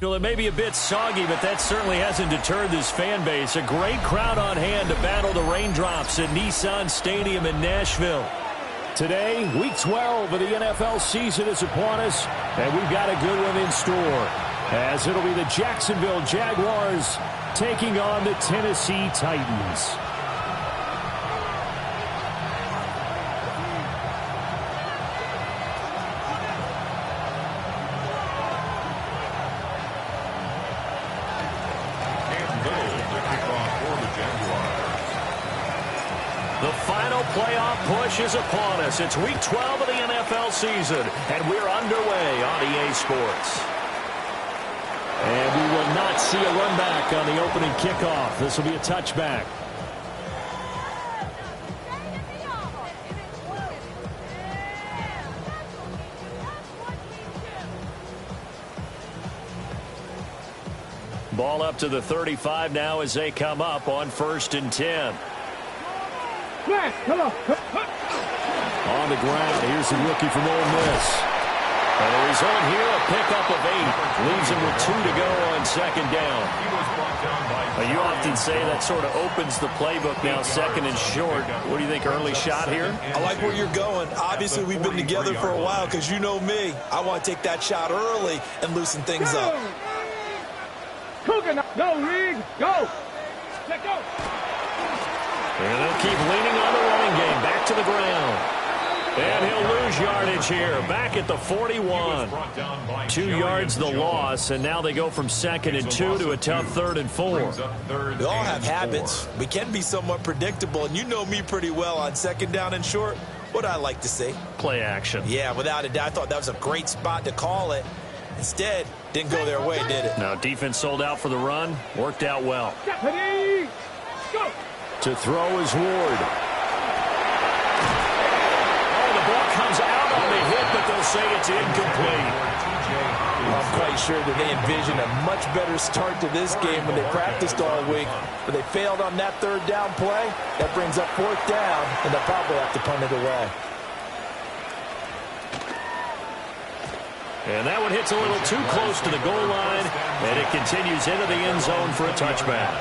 Well, it may be a bit soggy, but that certainly hasn't deterred this fan base. A great crowd on hand to battle the raindrops at Nissan Stadium in Nashville. Today, Week 12 of the NFL season is upon us, and we've got a good one in store, as it'll be the Jacksonville Jaguars taking on the Tennessee Titans. Playoff push is upon us. It's Week 12 of the NFL season, and we're underway on EA Sports. And we will not see a run back on the opening kickoff. This will be a touchback. Ball up to the 35 now as they come up on 1st and 10. Come on. On the ground, here's the rookie from Ole Miss. And the result here, a pickup of 8. Leaves him with 2 to go on 2nd down. You often say that sort of opens the playbook now, 2nd and short. What do you think, early shot here? I like where you're going. Obviously, we've been together for a while because you know me. I want to take that shot early and loosen things up. Cougar, go, Reed, go. Let go. And they'll keep leaning on the running game. Back to the ground. And he'll lose yardage here. Back at the 41. 2 yards the loss, and now they go from 2nd and 2 to a tough 3rd and 4. We all have habits. We can be somewhat predictable, and you know me pretty well on 2nd down and short. What I like to say? Play action. Yeah, without a doubt. I thought that was a great spot to call it. Instead, didn't go their way, did it? Now, defense sold out for the run. Worked out well. Go. To throw is Ward. Oh, the ball comes out on the hit, but they'll say it's incomplete. I'm quite sure that they envisioned a much better start to this game when they practiced all week. But they failed on that 3rd down play. That brings up 4th down, and they'll probably have to punt it away. And that one hits a little too close to the goal line, and it continues into the end zone for a touchback.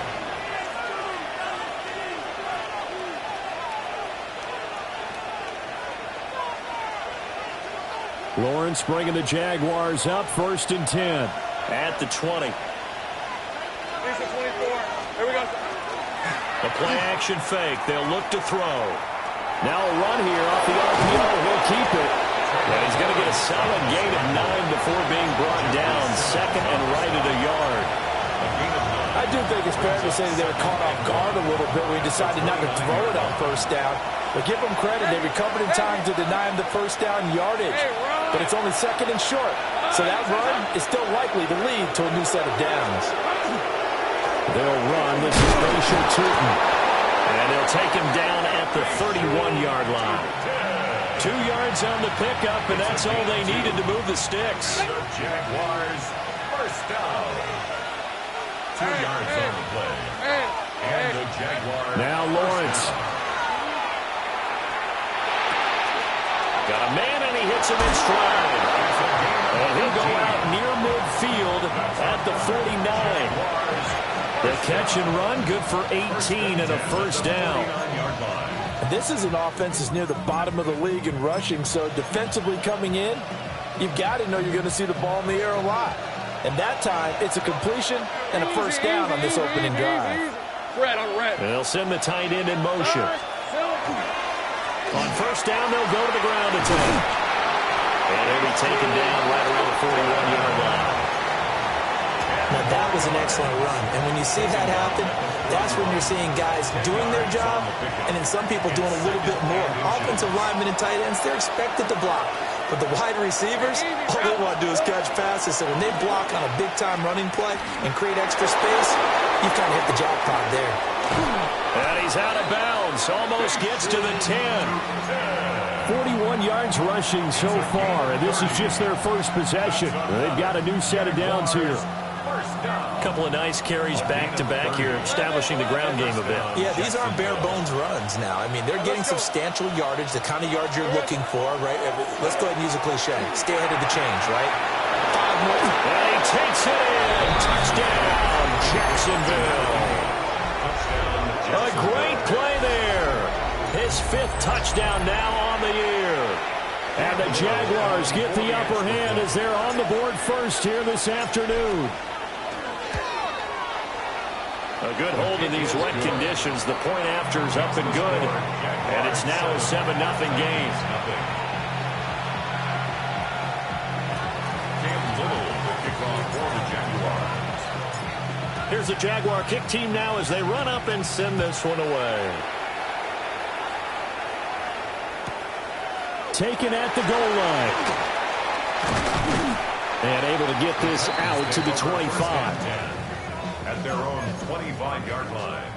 Lawrence bringing the Jaguars up, 1st and 10 at the 20. Here's the 24. Here we go. The play action fake. They'll look to throw. Now a run here off the RPO. He'll keep it. And he's going to get a solid gain of 9 before being brought down. 2nd and right at a yard. I do think it's fair to say they were caught off guard a little bit when he decided not to throw it on 1st down. But give them credit. They recovered in time to deny him the 1st down yardage. But it's only 2nd and short. So that run is still likely to lead to a new set of downs. They'll run. This is Rachel Tootin. And they'll take him down at the 31-yard line. 2 yards on the pickup, and that's all they needed to move the sticks. Jaguars, 1st down. 2 yards on the play. And the Jaguars. Now Lawrence. Got a man, and he hits him in stride. And he'll go out near midfield at the 49. The catch and run, good for 18 and a 1st down. This is an offense that's near the bottom of the league in rushing, so defensively coming in, you've got to know you're going to see the ball in the air a lot. And that time, it's a completion and a 1st down on this opening drive. They'll send the tight end in motion. On 1st down, they'll go to the ground attack. And they'll be taken down right around the 41-yard line. Now, that was an excellent run. And when you see that happen, that's when you're seeing guys doing their job and then some people doing a little bit more. Offensive linemen and tight ends, they're expected to block. But the wide receivers, all they want to do is catch passes. So when they block on a big-time running play and create extra space, you've kind of hit the jackpot there. And he's out of bounds. Almost gets to the 10. 41 yards rushing so far, and this is just their first possession. They've got a new set of downs here. A couple of nice carries back-to-back here, establishing the ground game a bit. Yeah, these aren't bare-bones runs now. I mean, they're getting substantial yardage, the kind of yards you're looking for, right? Let's go ahead and use a cliche. Stay ahead of the change, right? 5 more. And he takes it in. Touchdown, Jacksonville. A great play there. His 5th touchdown now on the year. And the Jaguars get the upper hand as they're on the board first here this afternoon. A good hold in these wet conditions. The point after is up and good. And it's now a 7-0 game. Here's the Jaguar kick team now as they run up and send this one away. Taken at the goal line. And able to get this out to the 25. At their own 25-yard line.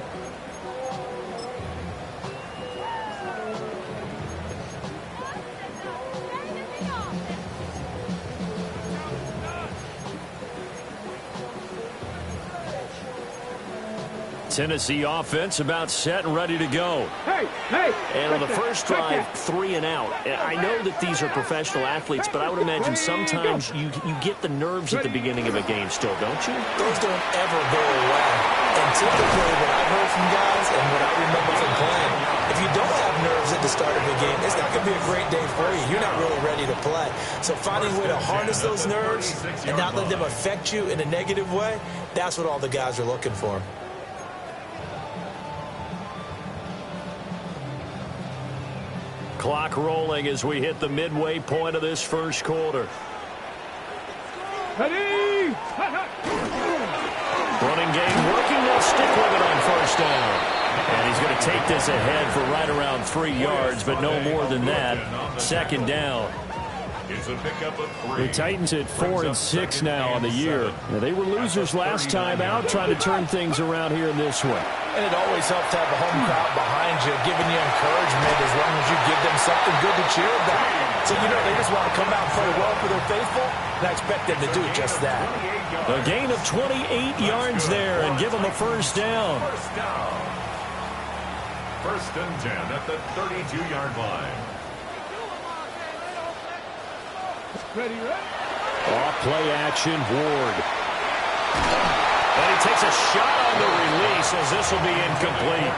Tennessee offense about set and ready to go. And on the first drive, 3 and out. I know that these are professional athletes, but I would imagine sometimes you get the nerves at the beginning of a game still, don't you? Those don't ever go away. And typically what I've heard from guys and what I remember from playing, if you don't have nerves at the start of a game, it's not going to be a great day for you. You're not really ready to play. So finding a way to harness those nerves and not let them affect you in a negative way, that's what all the guys are looking for. Clock rolling as we hit the midway point of this first quarter. Ready? Running game working. They'll stick with it on first down. And he's going to take this ahead for right around 3 yards, but no more than that. Second down. It's a pickup of 3. The Titans at 4-6 now on the year. Now, they were losers last time out, trying to turn things around here in this one. And it always helps to have a home crowd behind you, giving you encouragement as long as you give them something good to cheer about. So, you know, they just want to come out and play well for their faithful, and I expect them to do just that. A gain of 28 yards there and give them a first down. First and 10 at the 32-yard line. Ready? Off play action, Ward. And he takes a shot on the release as this will be incomplete.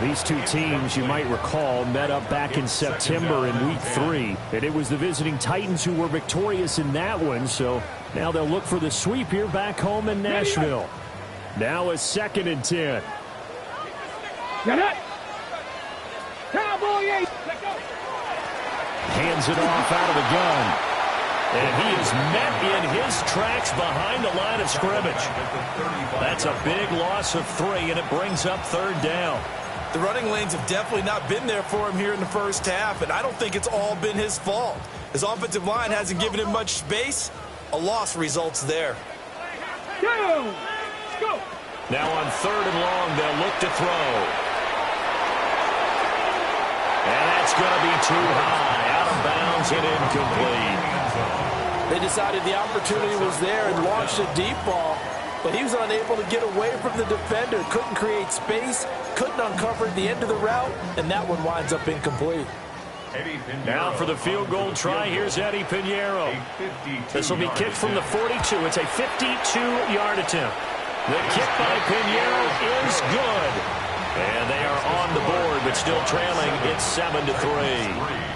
These two teams, you might recall, met up back in September in Week 3. And it was the visiting Titans who were victorious in that one. So now they'll look for the sweep here back home in Nashville. Now a 2nd and 10. Got it. Cowboy 8. Let go. Hands it off out of the gun. And he is met in his tracks behind the line of scrimmage. That's a big loss of 3, and it brings up 3rd down. The running lanes have definitely not been there for him here in the first half, and I don't think it's all been his fault. His offensive line hasn't given him much space. A loss results there. Go. Now on 3rd and long, they'll look to throw. And that's going to be too high. Out of bounds and incomplete. They decided the opportunity was there and launched a deep ball, but he was unable to get away from the defender, couldn't create space, couldn't uncover the end of the route, and that one winds up incomplete. Now for the field goal try, here's Eddie Pinheiro. This will be kicked from the 42. It's a 52-yard attempt. The kick by Pinheiro is good. And they are on the board, but still trailing. It's 7-3.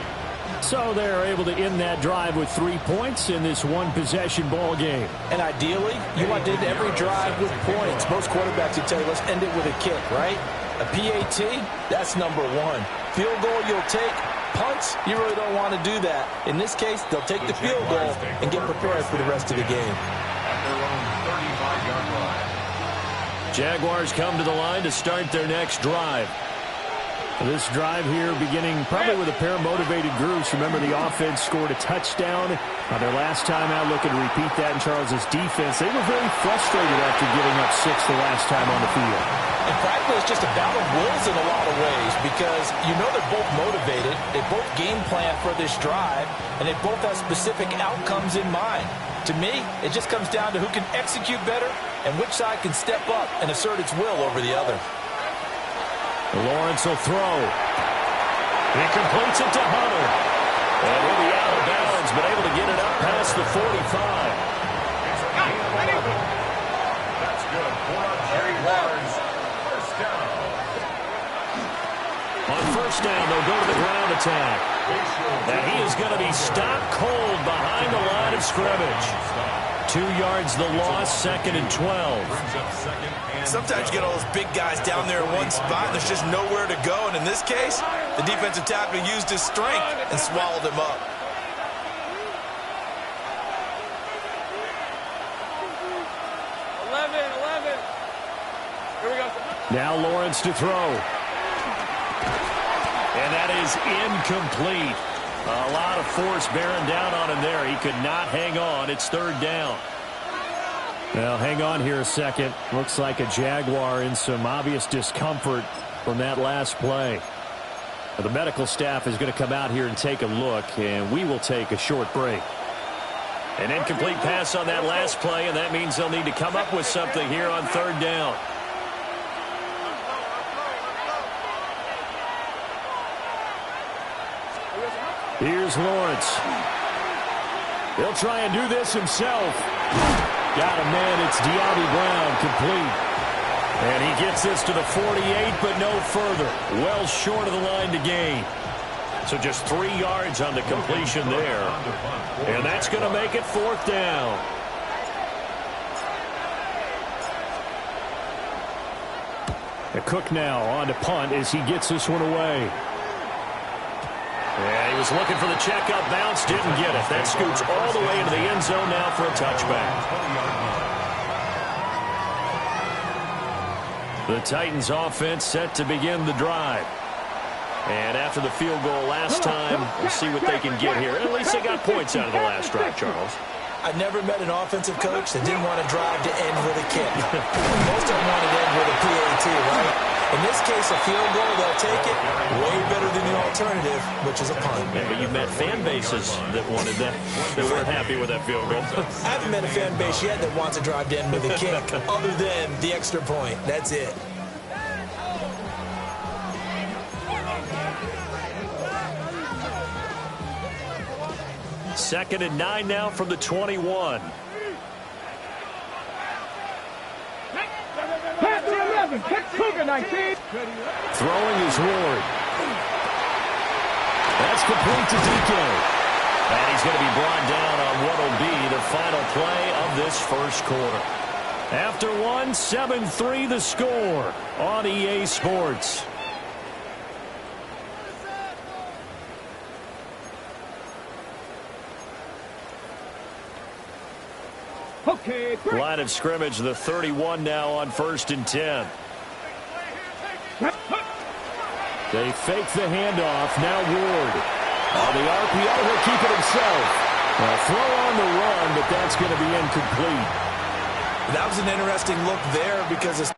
So they're able to end that drive with 3 points in this one-possession ball game. And ideally, you want to end every drive with points. Most quarterbacks would tell you, let's end it with a kick, right? A PAT, that's number 1. Field goal you'll take. Punts, you really don't want to do that. In this case, they'll take the field goal and get prepared for the rest of the game. At their own 35-yard line. Jaguars come to the line to start their next drive. This drive here beginning probably with a pair of motivated groups. Remember, the offense scored a touchdown their last time out. Looking to repeat that in Charles' defense. They were very frustrated after giving up 6 the last time on the field. And frankly, it's just a battle of wills in a lot of ways because you know they're both motivated. They both game plan for this drive, and they both have specific outcomes in mind. To me, it just comes down to who can execute better and which side can step up and assert its will over the other. Lawrence will throw. He completes it to Hunter. And he'll be out of bounds, but able to get it up past the 45. That's good for Jaguars. First down. On first down, they'll go to the ground attack. And he is going to be stopped cold behind the line of scrimmage. 2 yards the loss, 2nd and 12. Sometimes you get all those big guys down there in one spot, and there's just nowhere to go. And in this case, the defensive tackle used his strength and swallowed him up. Here we go. Now Lawrence to throw. And that is incomplete. A lot of force bearing down on him there. He could not hang on. It's 3rd down. Well, hang on here a second. Looks like a Jaguar in some obvious discomfort from that last play. The medical staff is going to come out here and take a look, and we will take a short break. An incomplete pass on that last play, and that means they'll need to come up with something here on 3rd down. Here's Lawrence. He'll try and do this himself. Got a man. It's De'Ami Brown, complete. And he gets this to the 48, but no further. Well short of the line to gain. So just 3 yards on the completion there. And that's going to make it 4th down. And Cook now on to punt as he gets this one away. Yeah, he was looking for the checkup bounce, didn't get it. That scoots all the way into the end zone now for a touchback. The Titans offense set to begin the drive. And after the field goal last time, we'll see what they can get here. At least they got points out of the last drive, Charles. I've never met an offensive coach that didn't want to drive to end with a kick. Most of them wanted to end with a PAT, right? In this case, a field goal, they'll take it. Way better than the alternative, which is a punt. Yeah, but you've met fan bases that wanted that, that weren't happy with that field goal. I haven't met a fan base yet that wants to drive to end with a kick, other than the extra point. That's it. Second and 9 now from the 21. Throwing is Ward. That's complete to DK. And he's going to be brought down on what will be the final play of this first quarter. After 7-3 the score on EA Sports. Line of scrimmage, the 31 now on 1st and 10. They fake the handoff. Now Ward. On the RPO, he'll keep it himself. A throw on the run, but that's going to be incomplete. That was an interesting look there because it's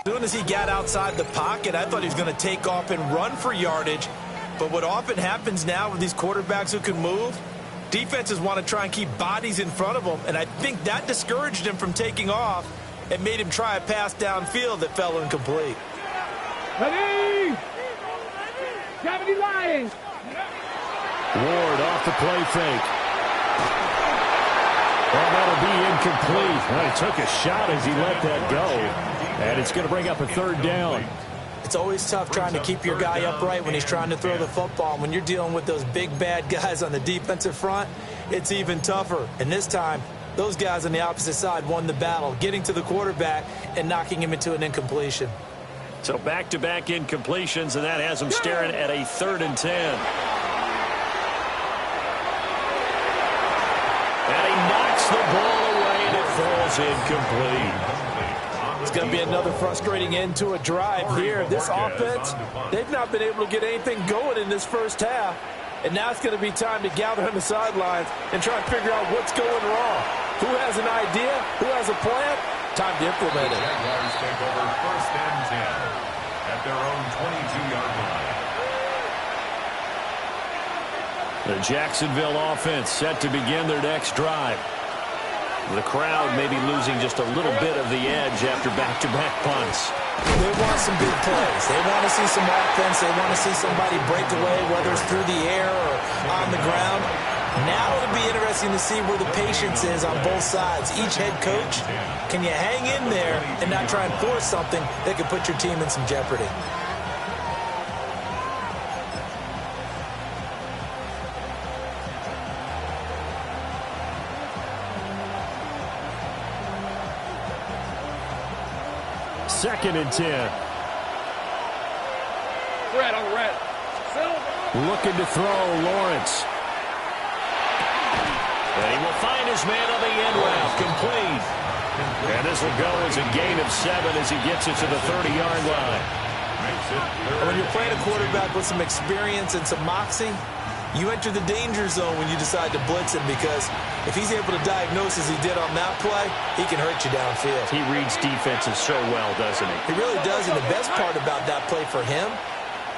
as soon as he got outside the pocket, I thought he was going to take off and run for yardage. But what often happens now with these quarterbacks who can move, defenses want to try and keep bodies in front of them. And I think that discouraged him from taking off and made him try a pass downfield that fell incomplete. Ready? Gravity Lions. Ward off the play fake. Well, that'll be incomplete. Well, he took a shot as he let that go. And it's going to bring up a 3rd down. It's always tough trying to keep your guy upright when he's trying to throw the football. And when you're dealing with those big, bad guys on the defensive front, it's even tougher. And this time, those guys on the opposite side won the battle, getting to the quarterback and knocking him into an incompletion. So back-to-back incompletions, and that has him staring at a 3rd and 10. And he knocks the ball away, and it falls incomplete. It's going to be another frustrating end to a drive here. This offense, they've not been able to get anything going in this first half. And now it's going to be time to gather on the sidelines and try and figure out what's going wrong. Who has an idea? Who has a plan? Time to implement it. Jaguars take over 1st and 10 at their own 22-yard line. The Jacksonville offense set to begin their next drive. The crowd may be losing just a little bit of the edge after back-to-back punts. They want some big plays. They want to see some offense. They want to see somebody break away, whether it's through the air or on the ground. Now it'll be interesting to see where the patience is on both sides. Each head coach, can you hang in there and not try and force something that could put your team in some jeopardy? Second and 10. Red on the red. Looking to throw, Lawrence. And he will find his man on the end route, complete. And this will go as a gain of 7 as he gets it to the 30-yard line. When you're playing a quarterback with some experience and some moxie, you enter the danger zone when you decide to blitz him, because if he's able to diagnose as he did on that play, he can hurt you downfield. He reads defenses so well, doesn't he? He really does, and the best part about that play for him,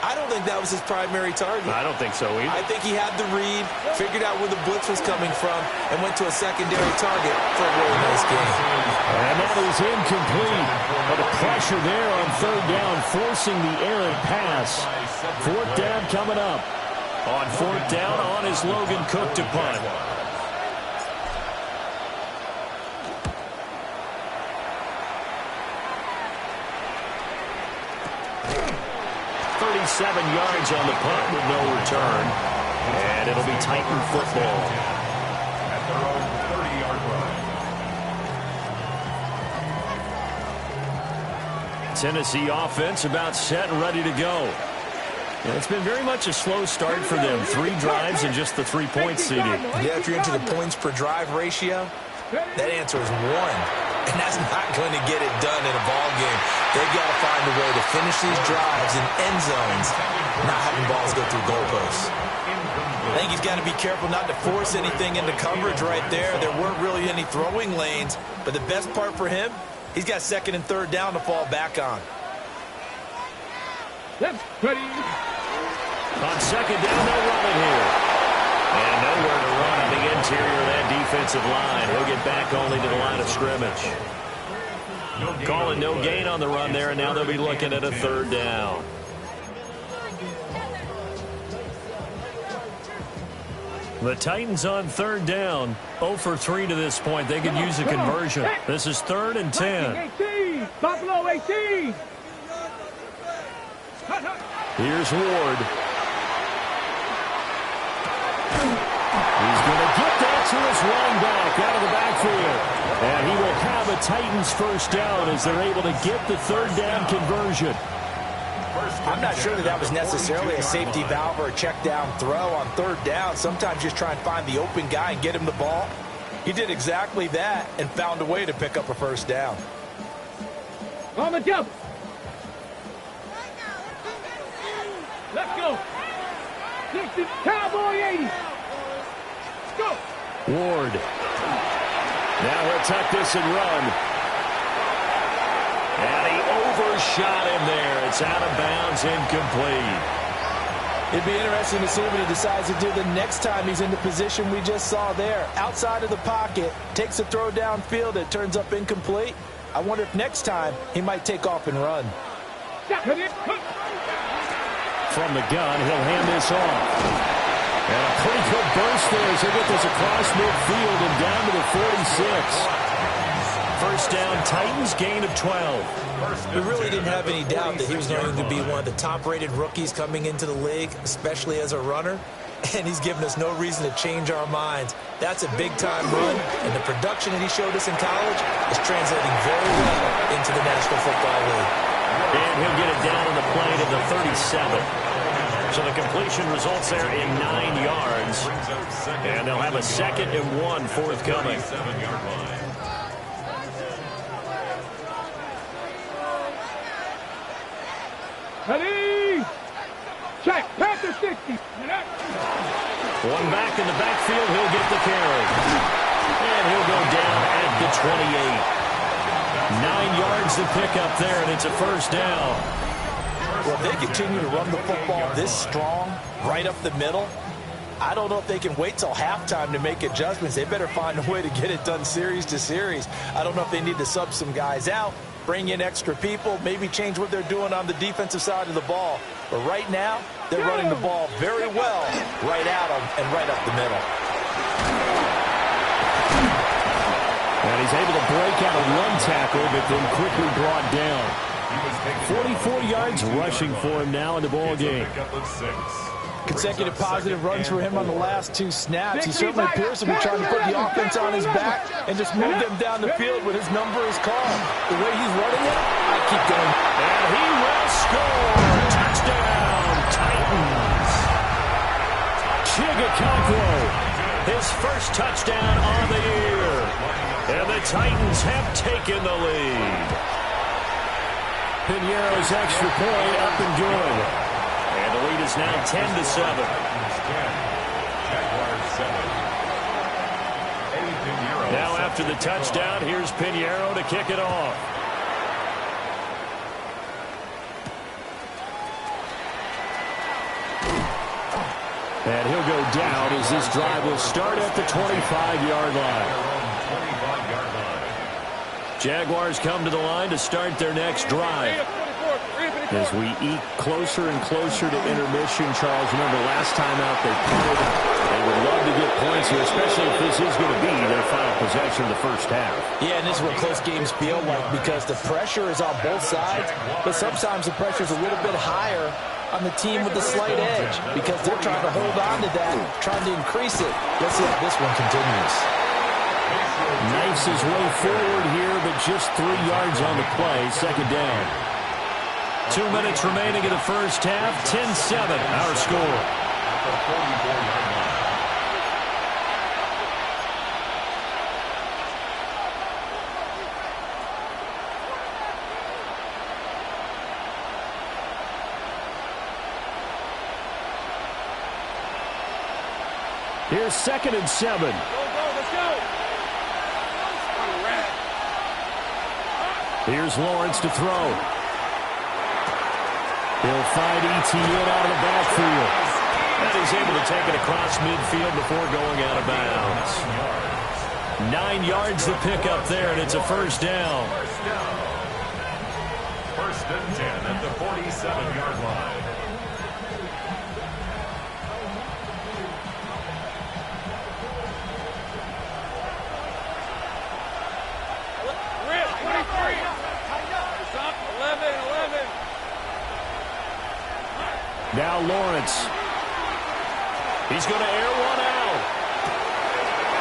I don't think that was his primary target. I don't think so either. I think he had the read, figured out where the blitz was coming from, and went to a secondary target for a really nice game. And that is incomplete. But the pressure there on third down, forcing the errant pass. Fourth down coming up. On fourth down, on is Logan Cook to punt. .37 yards on the punt with no return. And it'll be Titan football. At their own 30-yard line. Tennessee offense about set and ready to go. And it's been very much a slow start for them. 3 drives and just the 3 points seeded. Yeah, if you're into the points per drive ratio, that answer is 1. And that's not going to get it done in a ball game. They've got to find a way to finish these drives in end zones, not having balls go through goalposts. I think he's got to be careful not to force anything into coverage right there. There weren't really any throwing lanes, but the best part for him, he's got second and third down to fall back on. Ready. On second down, they'll run it here. And nowhere to run on the interior of that defensive line. He'll get back only to the line of scrimmage. Calling no gain on the run there, and now they'll be looking at a third down. The Titans on third down, 0 for 3 to this point. They could use a conversion. This is 3rd and 10. 18. Buffalo 18. Here's Ward. He's going to get that to his running back out of the backfield. And he will have a Titans first down as they're able to get the third down conversion. I'm not sure that was necessarily a safety valve or a check down throw on third down. Sometimes just try and find the open guy and get him the ball. He did exactly that and found a way to pick up a first down. On the jump. Let's go. This is Cowboy 80. Let's go. Ward. Now he'll tuck this and run. And he overshot him there. It's out of bounds, incomplete. It'd be interesting to see what he decides to do the next time he's in the position we just saw there. Outside of the pocket, takes a throw downfield, it turns up incomplete. I wonder if next time he might take off and run. From the gun, he'll hand this off. And a pretty good burst there as he'll get this across midfield and down to the 46. First down, Titans, gain of 12. We really didn't have any doubt that he was going to be one of the top-rated rookies coming into the league, especially as a runner. And he's given us no reason to change our minds. That's a big-time run, and the production that he showed us in college is translating very well into the National Football League. And he'll get it down on the plane of the 37. So the completion results there in 9 yards. And they'll have a 2nd and 1 forthcoming. Ready. Check. Panther 60. One back in the backfield. He'll get the carry. And he'll go down at the 28. 9 yards to pick up there, and it's a first down. Well, if they continue to run the football this strong, right up the middle, I don't know if they can wait till halftime to make adjustments. They better find a way to get it done series to series. I don't know if they need to sub some guys out, bring in extra people, maybe change what they're doing on the defensive side of the ball. But right now, they're running the ball very well right at them and right up the middle. And he's able to break out a run tackle, but then quickly brought down. 44 yards rushing for him now in the ball game. Consecutive positive runs for him on the last 2 snaps. He certainly appears to be trying to put the offense on his back and just move them down the field when his number is called. The way he's running it, I keep going. And he will score. Touchdown, Titans. Chigakokwo, his first touchdown on the year. And the Titans have taken the lead. Piñeiro's extra point up and good. And the lead is now 10-7. Now after the touchdown, here's Piñeiro to kick it off. And he'll go down as this drive will start at the 25-yard line. Jaguars come to the line to start their next drive. As we eat closer and closer to intermission, Charles, remember last time out they punted. They would love to get points here, especially if this is going to be their final possession of the first half. Yeah, and this is what close games feel like because the pressure is on both sides, but sometimes the pressure is a little bit higher on the team with the slight edge because they're trying to hold on to that, trying to increase it. Let's see how this one continues. Knifes his way forward here, but just 3 yards on the play. Second down. 2 minutes remaining in the first half. 10-7, our score. Here's 2nd and 7. Let's go. Here's Lawrence to throw. He'll find Etienne out of the backfield. And he's able to take it across midfield before going out of bounds. 9 yards to pick up there, and it's a first down. First and 10 at the 47-yard line. Now Lawrence. He's going to air one out.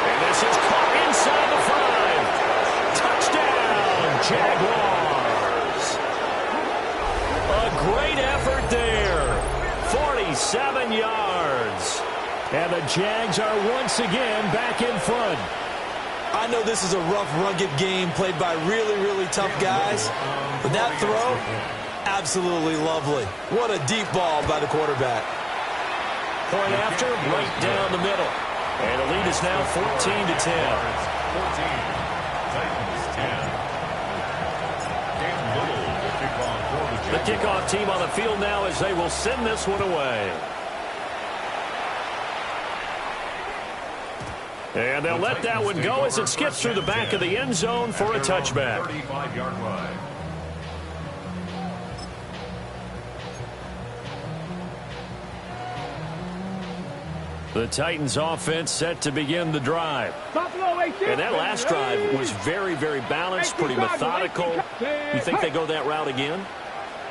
And this is caught inside the 5. Touchdown, Jaguars. A great effort there. 47 yards. And the Jags are once again back in front. I know this is a rough, rugged game played by really, really tough guys. But that throw, absolutely lovely. What a deep ball by the quarterback. Point after, right down the middle. And the lead is now 14-10. 14. Titans 10. The kickoff team on the field now as they will send this one away. And they'll let that one go as it skips through the back of the end zone for a touchback. 35-yard line. The Titans offense set to begin the drive. And that last drive was very, very balanced, pretty methodical. You think they go that route again?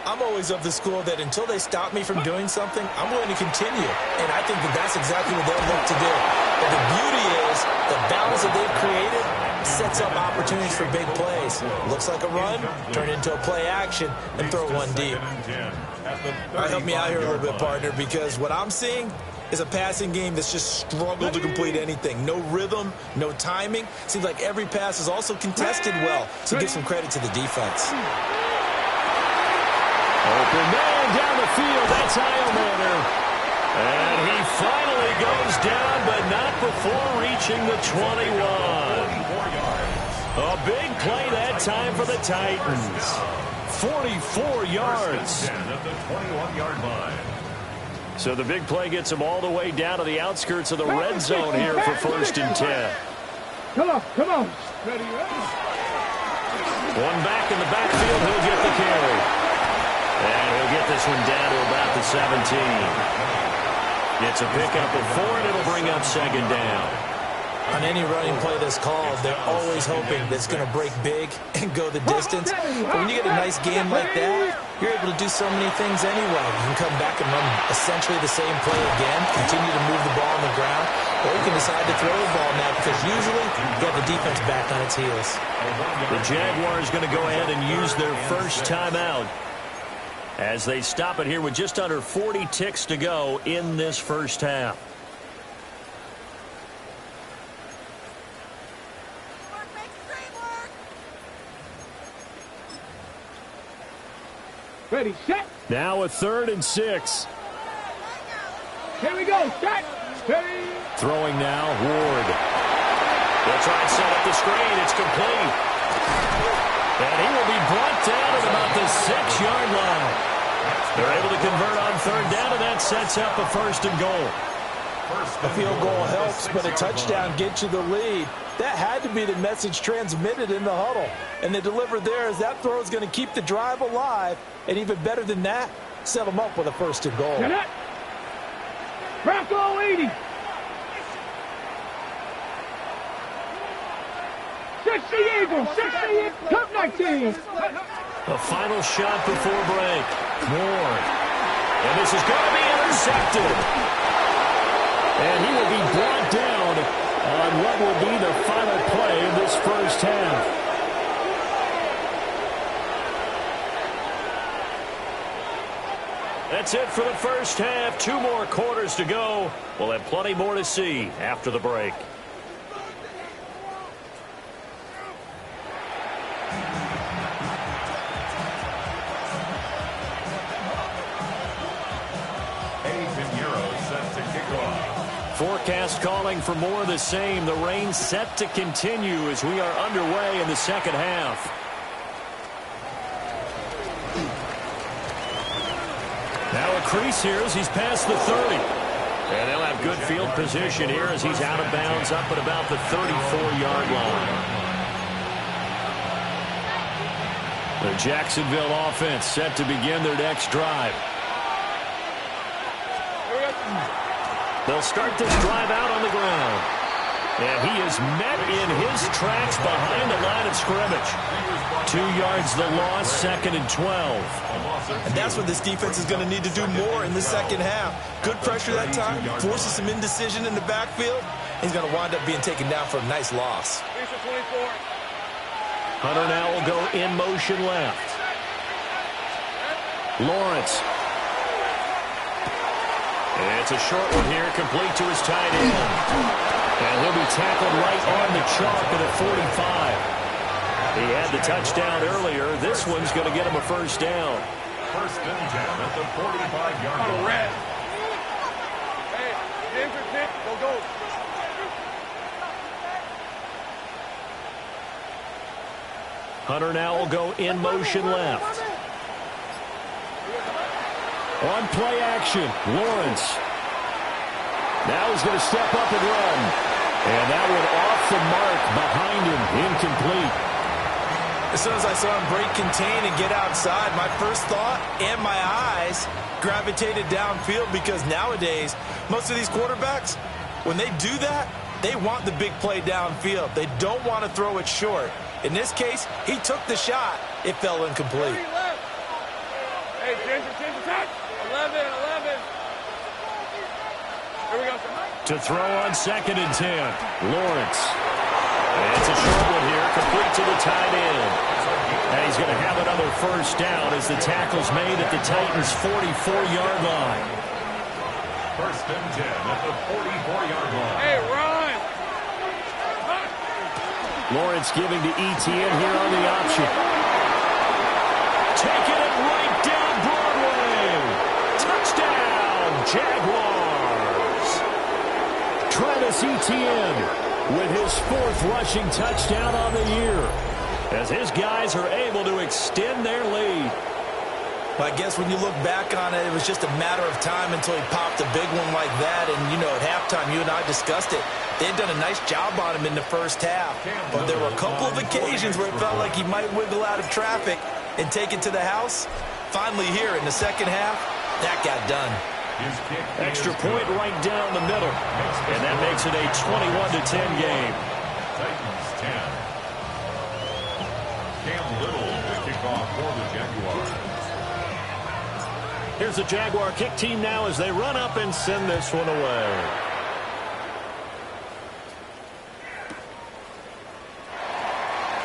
I'm always of the school that until they stop me from doing something, I'm going to continue. And I think that that's exactly what they'll look to do. But the beauty is the balance that they've created sets up opportunities for big plays. Looks like a run, turn into a play action, and throw one deep. All right, help me out here a little bit, partner, because what I'm seeing is a passing game that's just struggled to complete anything. No rhythm, no timing. Seems like every pass is also contested well. So give some credit to the defense. Open man down the field. That's Heilmann. And he finally goes down, but not before reaching the 21. A big play that time for the Titans. 44 yards. At the 21-yard line. So the big play gets him all the way down to the outskirts of the red zone here for 1st and 10. Come on. Ready. One back in the backfield, he'll get the carry. And he'll get this one down to about the 17. Gets a pickup of 4, and it'll bring up 2nd down. On any running play that's called, they're always hoping that it's going to break big and go the distance. But when you get a nice game like that, you're able to do so many things anyway. You can come back and run essentially the same play again, continue to move the ball on the ground, or you can decide to throw the ball now because usually you have the defense back on its heels. The Jaguars going to go ahead and use their first timeout as they stop it here with just under 40 ticks to go in this first half. Ready, set. Now a 3rd and 6. Here we go. Set. Ready. Throwing now, Ward. They'll try and set up the screen. It's complete. And he will be brought down at about the 6-yard line. They're able to convert on 3rd down, and that sets up a 1st and goal. A field goal helps, but a touchdown gets you the lead. That had to be the message transmitted in the huddle. And they delivered there as that throw is going to keep the drive alive. And even better than that, set them up with a 1st and goal. Bronco 80. 60 Eagles. 60 Cup 19. A final shot before break. Ward. And this is going to be intercepted. And he will be brought down on what will be the final play of this first half. That's it for the first half. 2 more quarters to go. We'll have plenty more to see after the break. Forecast calling for more of the same. The rain set to continue as we are underway in the second half. Now a crease here as he's past the 30. And they'll have good field position here as he's out of bounds up at about the 34-yard line. The Jacksonville offense set to begin their next drive. They'll start this drive out on the ground. And he is met in his tracks behind the line of scrimmage. 2 yards the loss, 2nd and 12. And that's what this defense is going to need to do more in the second half. Good pressure that time, forces some indecision in the backfield. He's going to wind up being taken down for a nice loss. Hunter now will go in motion left. Lawrence. It's a short one here, complete to his tight end. And he'll be tackled right on the chalk at a 45. He had the touchdown earlier. This one's going to get him a 1st down. 1st and 10 at the 45-yard line. Hey, Denver, go. Hunter now will go in motion left. On play action, Lawrence. Now he's going to step up and run. And that one off the mark behind him, incomplete. As soon as I saw him break contain and get outside, my first thought and my eyes gravitated downfield because nowadays, most of these quarterbacks, when they do that, they want the big play downfield. They don't want to throw it short. In this case, he took the shot. It fell incomplete. Hey, Ginger, touch. 11. Here we go. To throw on 2nd and 10, Lawrence. And it's a short one here, complete to the tight end. And he's going to have another 1st down as the tackle's made at the Titans' 44-yard line. 1st and 10 at the 44-yard line. Hey, run! Lawrence giving to Etienne here on the option. Taking it right down Broadway. Touchdown, Jaguars. Travis Etienne with his 4th rushing touchdown on the year as his guys are able to extend their lead. Well, I guess when you look back on it, it was just a matter of time until he popped a big one like that. And, you know, at halftime, you and I discussed it. They had done a nice job on him in the first half. But there were a couple of occasions where it felt like he might wiggle out of traffic and take it to the house. Finally here in the second half, that got done. Extra point right down the middle. And that makes it a 21-10 game. Titans 10. Cam Little will kick off for the Jaguars. Here's the Jaguar kick team now as they run up and send this one away.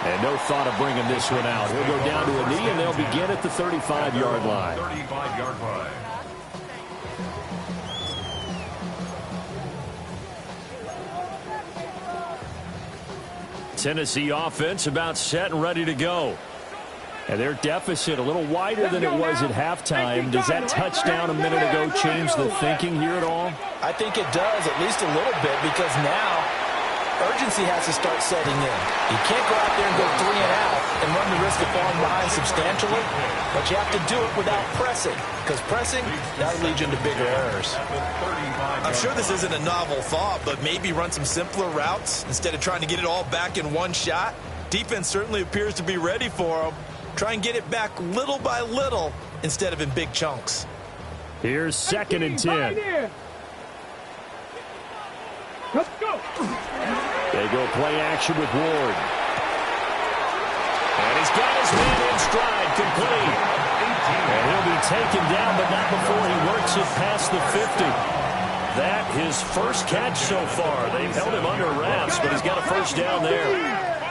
And no thought of bringing this one out. He'll go down to a knee, and they'll begin at the 35-yard line. 35-yard line. Tennessee offense about set and ready to go. And their deficit a little wider than it was at halftime. Does that touchdown a minute ago change the thinking here at all? I think it does, at least a little bit, because now urgency has to start setting in. You can't go out there and go 3 and out and run the risk of falling behind substantially, but you have to do it without pressing, because pressing, that'll lead you into bigger errors. I'm sure this isn't a novel thought, but maybe run some simpler routes instead of trying to get it all back in one shot. Defense certainly appears to be ready for them. Try and get it back little by little instead of in big chunks. Here's 2nd and 10. Let's go. They go play action with Ward. And he's got his man in stride, complete. And he'll be taken down, but not before he works it past the 50. That his first catch so far. They've held him under wraps, but he's got a first down there.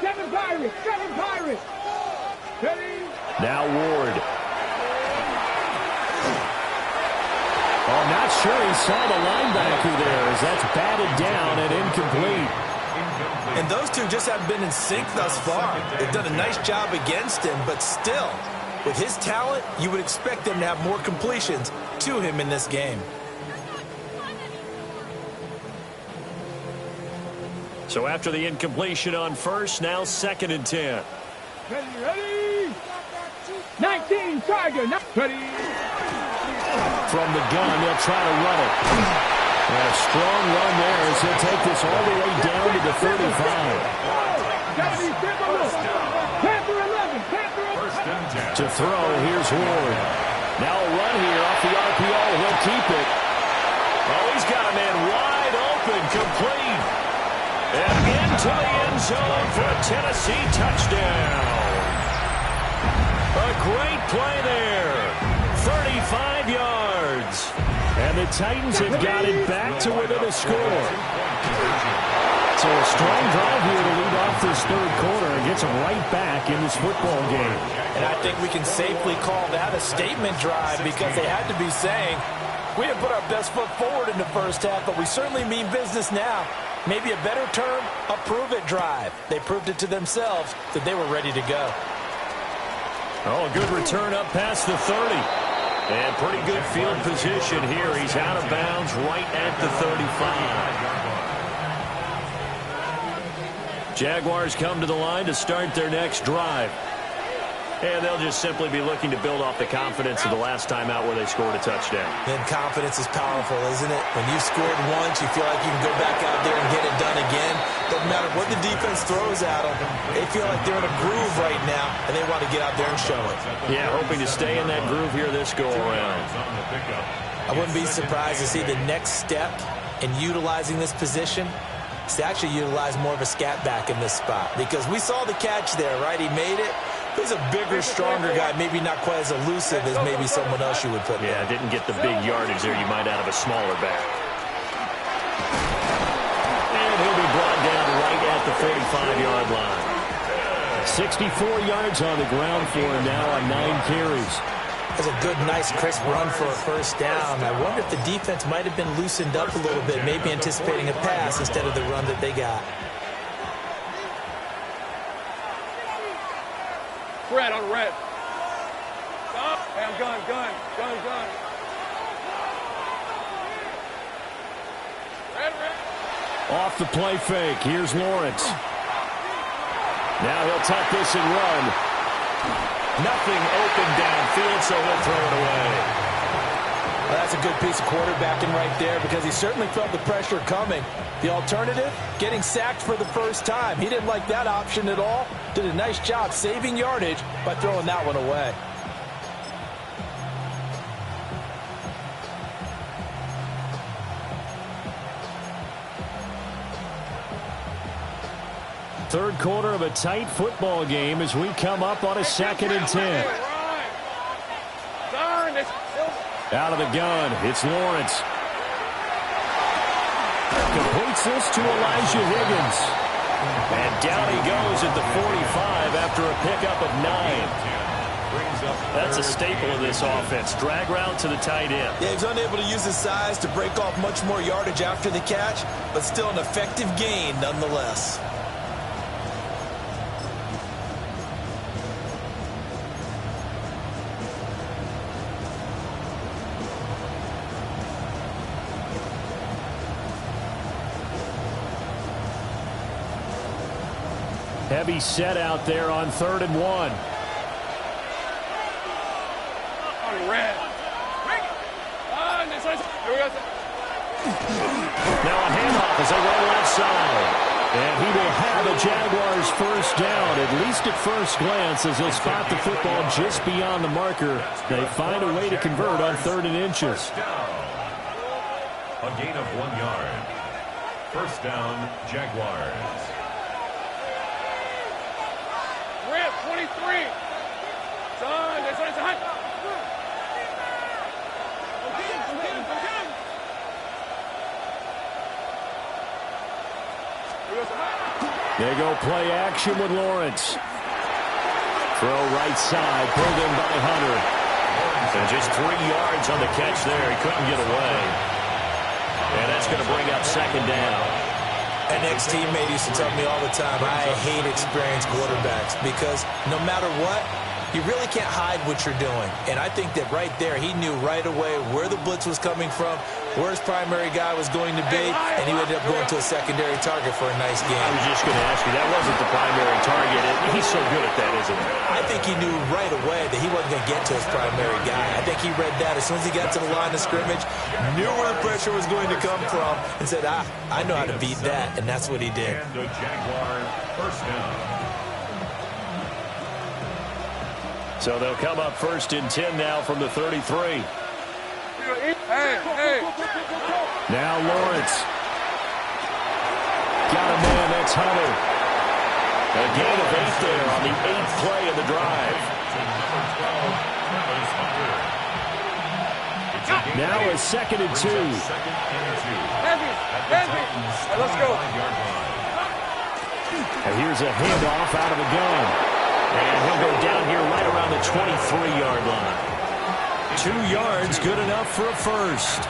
Seven Pirates. Now Ward. Oh, not sure he saw the linebacker there as that's batted down and incomplete. And those two just haven't been in sync thus far. They've done a nice job against him, but still, with his talent, you would expect them to have more completions to him in this game. So after the incompletion on first, now 2nd and 10. Ready. 19 Tiger. Ready. From the gun, they'll try to run it. And a strong run there as he'll take this all the way down to the 35. To throw, here's Ward. Now a run here off the RPO. He'll keep it. Oh, he's got a man wide open, complete. And into the end zone for a Tennessee touchdown. A great play there. 35 yards. And the Titans have got it back to within a score. So a strong drive here to lead off this third quarter and gets them right back in this football game. And I think we can safely call that a statement drive because they had to be saying, we have put our best foot forward in the first half, but we certainly mean business now. Maybe a better term, a prove-it drive. They proved it to themselves that they were ready to go. Oh, a good return up past the 30. And pretty good field position here. He's out of bounds right at the 35. Jaguars come to the line to start their next drive. And they'll just simply be looking to build off the confidence of the last time out where they scored a touchdown. And confidence is powerful, isn't it? When you scored once, you feel like you can go back out there and get it done again. Doesn't matter what the defense throws at them. They feel like they're in a groove right now, and they want to get out there and show it. Yeah, hoping to stay in that groove here this go-around. I wouldn't be surprised to see the next step in utilizing this position is to actually utilize more of a scat back in this spot. Because we saw the catch there, right? He made it. He's a bigger, stronger guy, maybe not quite as elusive as maybe someone else you would put there. Yeah, didn't get the big yardage there you might out of a smaller back. And he'll be brought down right at the 45-yard line. 64 yards on the ground for him now on 9 carries. That's a good, nice, crisp run for a first down. I wonder if the defense might have been loosened up a little bit, maybe anticipating a pass instead of the run that they got. Red on red. Hey, I'm gun. Red. Off the play fake. Here's Lawrence. Now he'll tuck this and run. Nothing open downfield, so he'll throw it away. Well, that's a good piece of quarterbacking right there because he certainly felt the pressure coming. The alternative, getting sacked for the first time. He didn't like that option at all. Did a nice job saving yardage by throwing that one away. Third quarter of a tight football game as we come up on a 2nd and 10. Out of the gun, it's Lawrence. Completes this to Elijah Higgins. And down he goes at the 45 after a pickup of 9. That's a staple of this offense. Drag route to the tight end. Yeah, he's unable to use his size to break off much more yardage after the catch, but still an effective gain nonetheless. Heavy set out there on 3rd and 1. Now a handoff as they run left side. And he will have a Jaguars first down, at least at first glance, as he'll spot the football just beyond the marker. They find a way to convert on 3rd and inches. A gain of 1 yard. First down, Jaguars. 23. Son, that's what it's They go play action with Lawrence. Throw right side, pulled in by Hunter. And just 3 yards on the catch there. He couldn't get away. And that's going to bring up 2nd down. An ex-teammate used to tell me all the time, I hate experienced quarterbacks because no matter what, you really can't hide what you're doing. And I think that right there, he knew right away where the blitz was coming from, where his primary guy was going to be, and he ended up going to a secondary target for a nice game. I was just going to ask you, that wasn't the primary target. He's so good at that, isn't he? I think he knew right away that he wasn't going to get to his primary guy. I think he read that as soon as he got to the line of scrimmage, knew where the pressure was going to come from, and said, I know how to beat that, and that's what he did. And the Jaguar first down. So they'll come up 1st and 10 now from the 33. Hey. Now Lawrence. Got a man, that's Hunter. A gain of 8 there on the 8th play of the drive. Now a 2nd and 2. Heavy. Let's go. And here's a handoff out of the gun. And he'll go down here right around the 23-yard line. 2 yards, good enough for a first.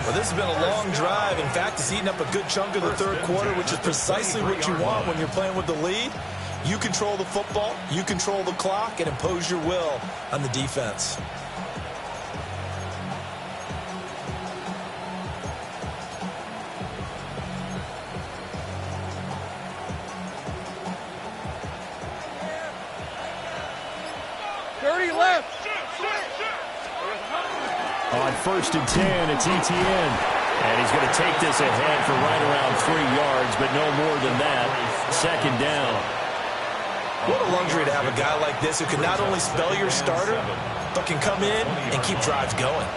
Well, this has been a long drive. In fact, it's eaten up a good chunk of the 3rd quarter, which is precisely what you want when you're playing with the lead. You control the football, you control the clock, and impose your will on the defense. On 1st and 10, it's Etienne. And he's going to take this ahead for right around 3 yards, but no more than that. 2nd down. What a luxury to have a guy like this who can not only spell your starter, but can come in and keep drives going.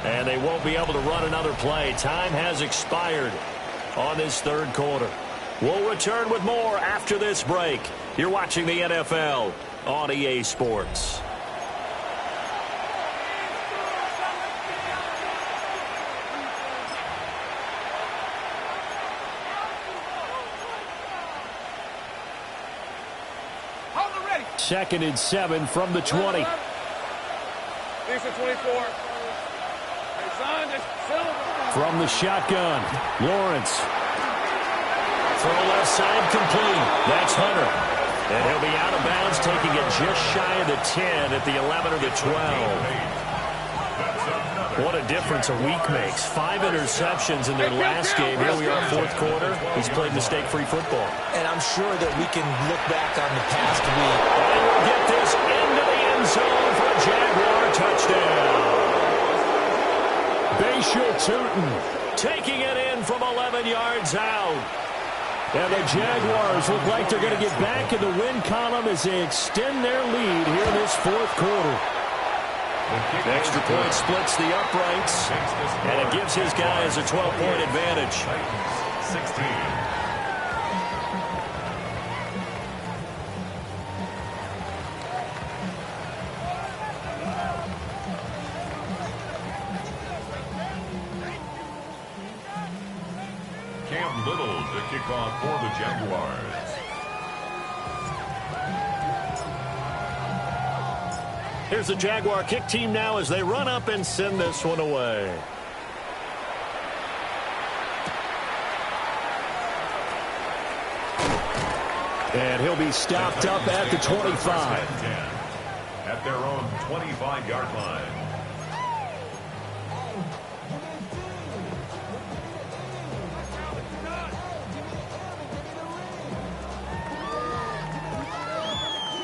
And they won't be able to run another play. Time has expired on this 3rd quarter. We'll return with more after this break. You're watching the NFL on EA Sports. Second and 7 from the 20. These are 24. From the shotgun, Lawrence. Throw left side complete. That's Hunter. And he'll be out of bounds, taking it just shy of the 10 at the 11 or the 12. What a difference a week makes. 5 interceptions in their last game. Here we are, fourth quarter. He's played mistake-free football. And I'm sure that we can look back on the past week. And we'll get this into the end zone for a Jaguar touchdown. Bashal Tutin taking it in from 11 yards out. And the Jaguars look like they're going to get back in the win column as they extend their lead here in this fourth quarter. The extra point splits the uprights, and it gives his guys a 12-point advantage. 16. Cam Little to kick off for the Jaguars. Here's the Jaguar kick team now as they run up and send this one away. And he'll be stopped up at the 25. At their own 25-yard line.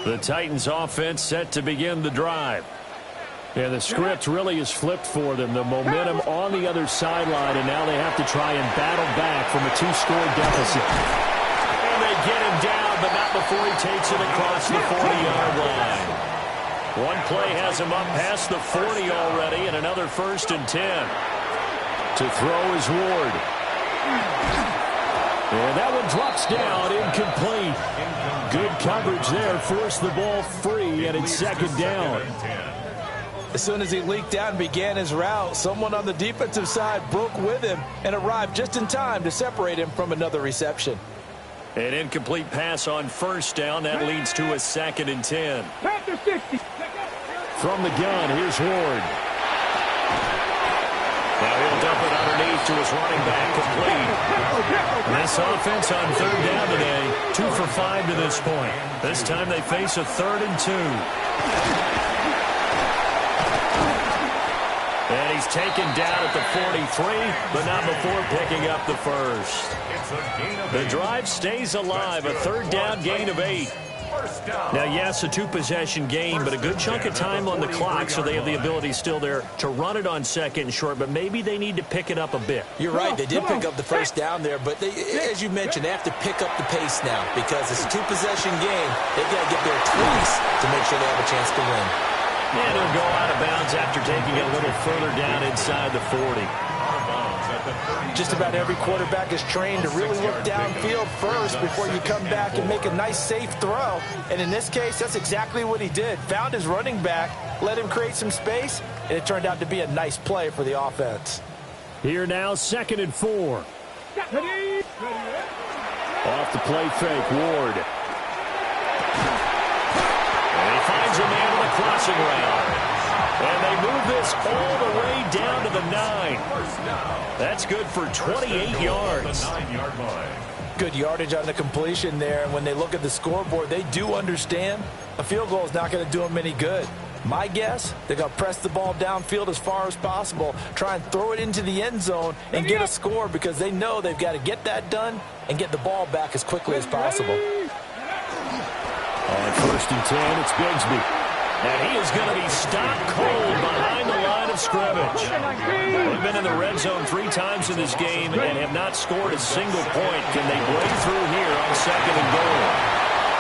The Titans offense set to begin the drive. And the script really is flipped for them. The momentum on the other sideline, and now they have to try and battle back from a 2-score deficit. And they get him down, but not before he takes it across the 40-yard line. One play has him up past the 40 already, and another 1st and 10. To throw is Ward. And that one drops down, incomplete. Good coverage there, forced the ball free, and it's 2nd down. As soon as he leaked out and began his route, someone on the defensive side broke with him and arrived just in time to separate him from another reception. An incomplete pass on 1st down. That leads to a 2nd and 10. From the gun, here's Ward. Now he'll dump it underneath to his running back, complete. This offense on 3rd down today, 2 for 5 to this point. This time they face a 3rd and 2. And he's taken down at the 43, but not before picking up the 1st. The drive stays alive, a 3rd down gain of 8. Now, yes, a 2-possession game, but a good chunk of time on the clock, so they have the ability still there to run it on 2nd and short, but maybe they need to pick it up a bit. You're right. They did pick up the 1st down there, but as you mentioned, they have to pick up the pace now because it's a 2-possession game. They've got to get there twice to make sure they have a chance to win. And he'll go out of bounds after taking it a little further down inside the 40. Just about every quarterback is trained to really look downfield first before you come back and make a nice, safe throw. And in this case, that's exactly what he did. Found his running back, let him create some space, and it turned out to be a nice play for the offense. Here now, 2nd and 4. Off the play fake, Ward. And he finds a man with a crossing route. And they move this all the way down to the 9. That's good for 28 yards. Good yardage on the completion there. And when they look at the scoreboard, they do understand a field goal is not going to do them any good. My guess, they're going to press the ball downfield as far as possible, try and throw it into the end zone and get a score because they know they've got to get that done and get the ball back as quickly as possible. On 1st and 10, it's Bigsby. And he is going to be stopped cold behind the line of scrimmage. They've been in the red zone 3 times in this game and have not scored a single point. Can they break through here on 2nd and goal?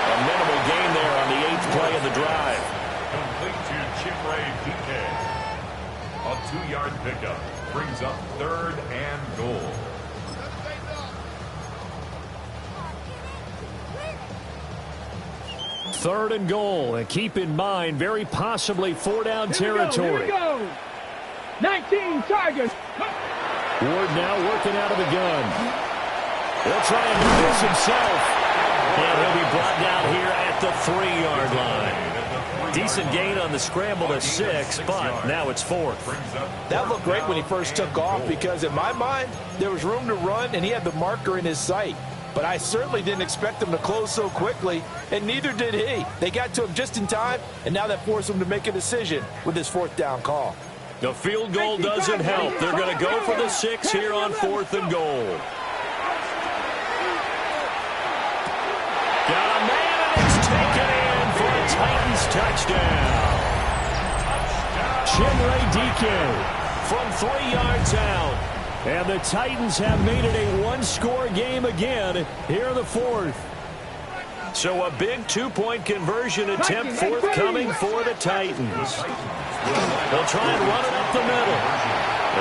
A minimal gain there on the 8th play of the drive. Complete to Chimray PK. A 2-yard pickup brings up 3rd and goal. Third and goal, and keep in mind, very possibly 4-down territory. Here we go. 19 Tigers. Ward now working out of the gun. He'll try and do this himself. And he'll be brought down here at the 3-yard line. Decent gain on the scramble to 6, but now it's 4th. That looked great when he first took off because in my mind, there was room to run and he had the marker in his sight. but I certainly didn't expect them to close so quickly, and neither did he. They got to him just in time, and now that forced him to make a decision with this 4th down call. The field goal doesn't help. They're going to go for the 6 here on 4th and goal. Got a man, and it's taken in for a Titans touchdown. Chimere Dike from 3 yards out. And the Titans have made it a one-score game again here in the 4th. So a big 2-point conversion attempt forthcoming for the Titans. They'll try and run it up the middle.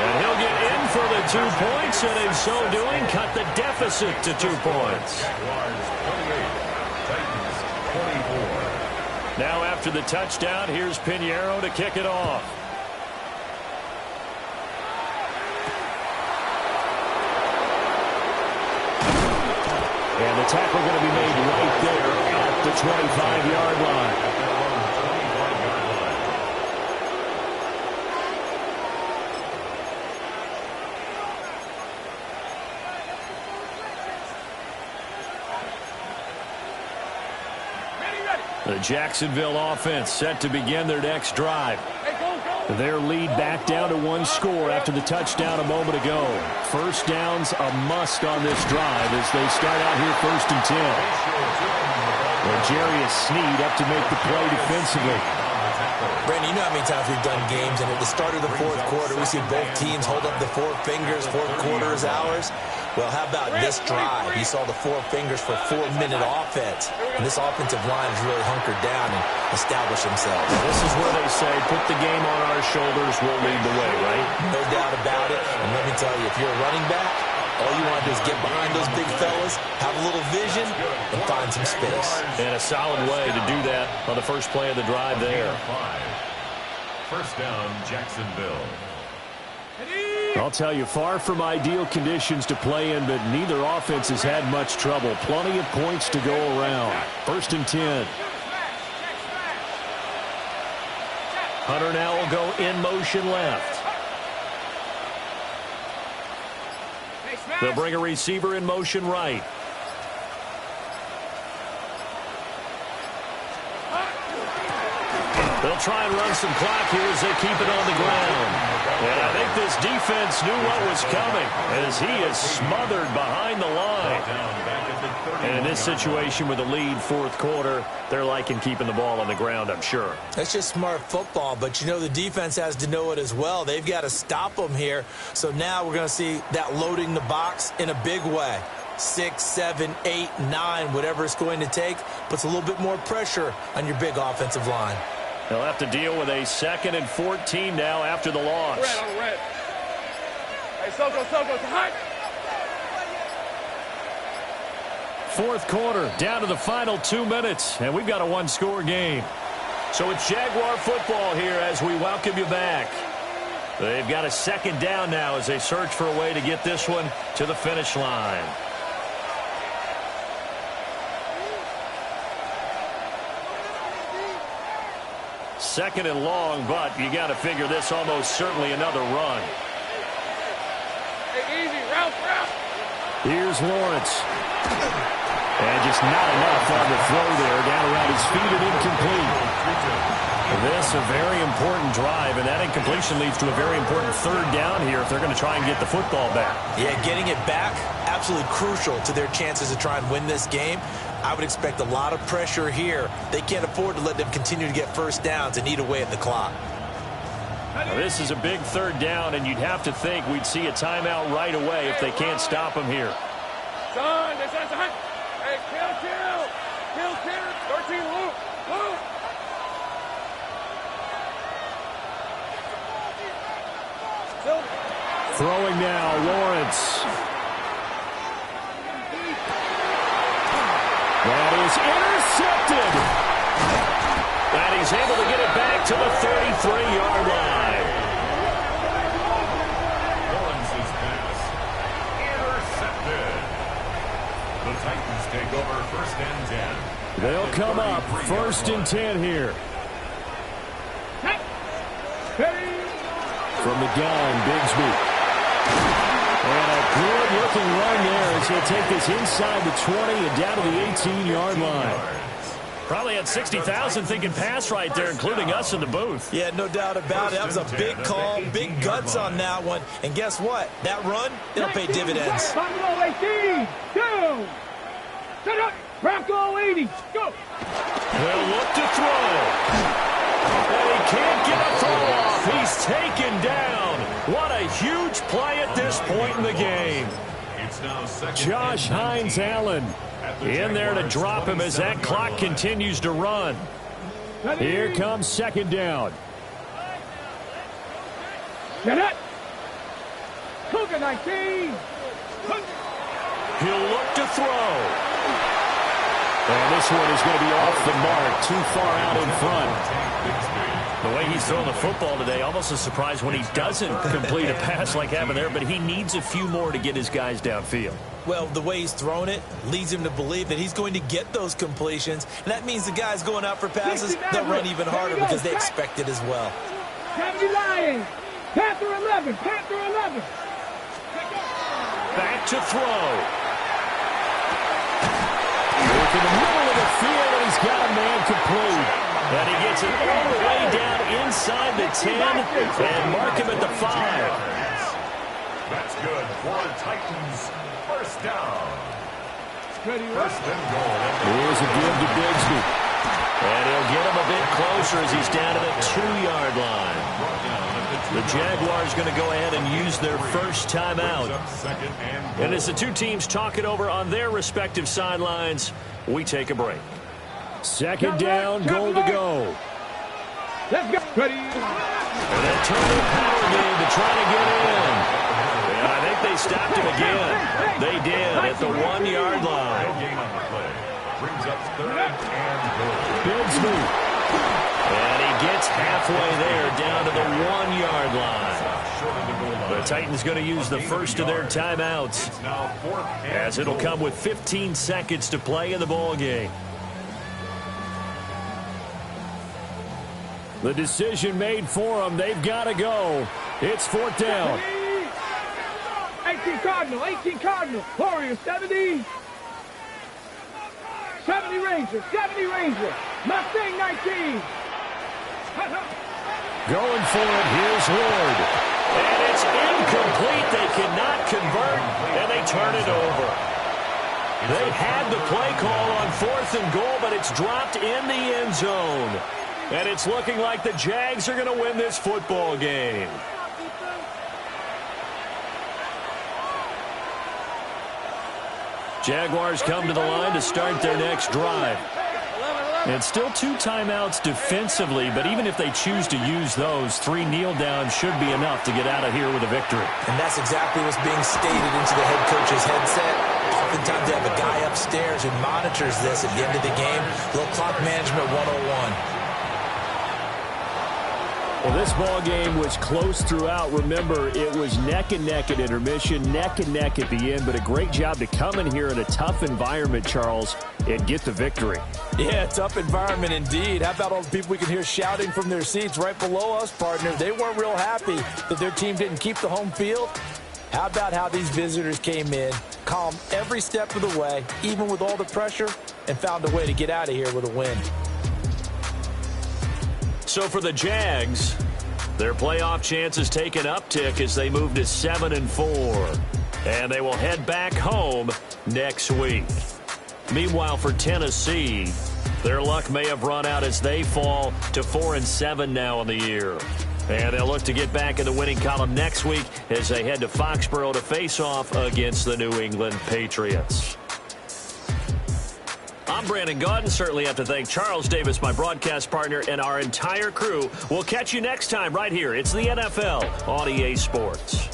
And he'll get in for the 2 points, and in so doing, cut the deficit to 2 points. Now after the touchdown, here's Pinheiro to kick it off. And the tackle going to be made right there at the 25-yard line. The Jacksonville offense set to begin their next drive. Their lead back down to 1 score after the touchdown a moment ago. First down's a must on this drive as they start out here 1st and 10. And Jarius Sneed up to make the play defensively. Brandon, you know how many times we've done games, and at the start of the 4th quarter, we see both teams hold up the 4 fingers, 4th quarter is ours. Well, how about this drive? You saw the 4 fingers for 4-minute offense. And this offensive line has really hunkered down and established themselves. This is where they say, put the game on our shoulders, we'll lead the way, right? No doubt about it. And let me tell you, if you're a running back, all you want to do is get behind those big fellas, have a little vision, and find some space. And a solid way to do that on the first play of the drive there. First down, Jacksonville. I'll tell you, far from ideal conditions to play in, but neither offense has had much trouble. Plenty of points to go around. 1st and 10. Hunter now will go in motion left. They'll bring a receiver in motion right. They'll try and run some clock here as they keep it on the ground. And I think this defense knew what was coming as he is smothered behind the line. And in this situation with the lead 4th quarter, they're liking keeping the ball on the ground, I'm sure. That's just smart football, but you know the defense has to know it as well. They've got to stop them here. So now we're going to see that loading the box in a big way. 6, 7, 8, 9, whatever it's going to take, puts a little bit more pressure on your big offensive line. They'll have to deal with a 2nd and 14 now after the loss. Red. Hey, Soko, hot. 4th quarter, down to the final 2 minutes, and we've got a 1-score game. So it's Jaguar football here as we welcome you back. They've got a 2nd down now as they search for a way to get this one to the finish line. Second and long, but you got to figure this almost certainly another run. Hey, easy, route. Here's Lawrence. And just not enough on the throw there. Down around his feet and incomplete. This a very important drive, and that incompletion leads to a very important 3rd down here if they're going to try and get the football back. Yeah, getting it back, absolutely crucial to their chances to try and win this game. I would expect a lot of pressure here. They can't afford to let them continue to get first downs and eat away at the clock. Now, this is a big 3rd down, and you'd have to think we'd see a timeout right away if they can't stop him here. Son. Hey, kill. 13, Luke. Throwing now, Lawrence. That is intercepted. And he's able to get it back to the 33-yard line. Lawrence's pass intercepted. The Titans take over 1st and 10. They'll come up 1st and 10 here. From the gun, Bigsby. And a good-looking run there Jaguars will take this inside the 20 and down to the 18-yard line. Probably had 60,000 thinking pass right there, including us in the booth. Yeah, no doubt about it. That was a big call, big guts on that one. And guess what? That run, it'll pay dividends. Bronco 18, go! Set up, Bronco 80, go! They'll look to throw. And he can't get a throw off. He's taken down. What a huge play at this point in the game. Josh Hines-Allen in there to drop him as that clock continues to run. Here comes second down. Get it! Cougar 19! He'll look to throw. And this one is going to be off the mark, too far out in front. The way he's throwing the football today, almost a surprise when he doesn't complete a pass like happened there, but he needs a few more to get his guys downfield. Well, the way he's thrown it leads him to believe that he's going to get those completions. And that means the guys going out for passes, they'll run even harder because they expect it as well. 70 Lions! Panther 11! Panther 11! Back to throw. Look in the middle of the field, and he's got a man complete. And he gets it all the way down inside the 10 and mark him at the 5. That's good for Titans. First down. First and goal. Here's a give to Bigsby. And he'll get him a bit closer as he's down to the 2-yard line. The Jaguars going to go ahead and use their first timeout. And as the two teams talk it over on their respective sidelines, we take a break. Second down, goal to go. Let's go! Ready? And that turnover power game to try to get in. And I think they stopped him again. They did at the 1-yard line. Gain on the play. Brings up third and goal. Bigsby. And he gets halfway there down to the 1-yard line. The Titans going to use the first of their timeouts, as it'll come with 15 seconds to play in the ball game. The decision made for them. They've got to go. It's fourth down. 18 Cardinal, 18 Cardinal. Warriors, 70. 70 Ranger, 70 Ranger. Mustang 19. Going for it. Here's Ward. And it's incomplete. They cannot convert, and they turn it over. They had the play call on fourth and goal, but it's dropped in the end zone. And it's looking like the Jags are going to win this football game. Jaguars come to the line to start their next drive. And still 2 timeouts defensively, but even if they choose to use those, 3 kneel downs should be enough to get out of here with a victory. And that's exactly what's being stated into the head coach's headset. Oftentimes they have a guy upstairs who monitors this at the end of the game. Little clock management 101. Well, this ball game was close throughout. Remember, it was neck and neck at intermission, neck and neck at the end, but a great job to come in here in a tough environment, Charles, and get the victory. Yeah, tough environment indeed. How about all the people we can hear shouting from their seats right below us, partner? They weren't real happy that their team didn't keep the home field. How about how these visitors came in, calm every step of the way, even with all the pressure, and found a way to get out of here with a win. So for the Jags, their playoff chances take an uptick as they move to 7-4. And they will head back home next week. Meanwhile, for Tennessee, their luck may have run out as they fall to 4-7 now in the year. And they'll look to get back in the winning column next week as they head to Foxborough to face off against the New England Patriots. I'm Brandon Gaudin. Certainly have to thank Charles Davis, my broadcast partner, and our entire crew. We'll catch you next time right here. It's the NFL on EA Sports.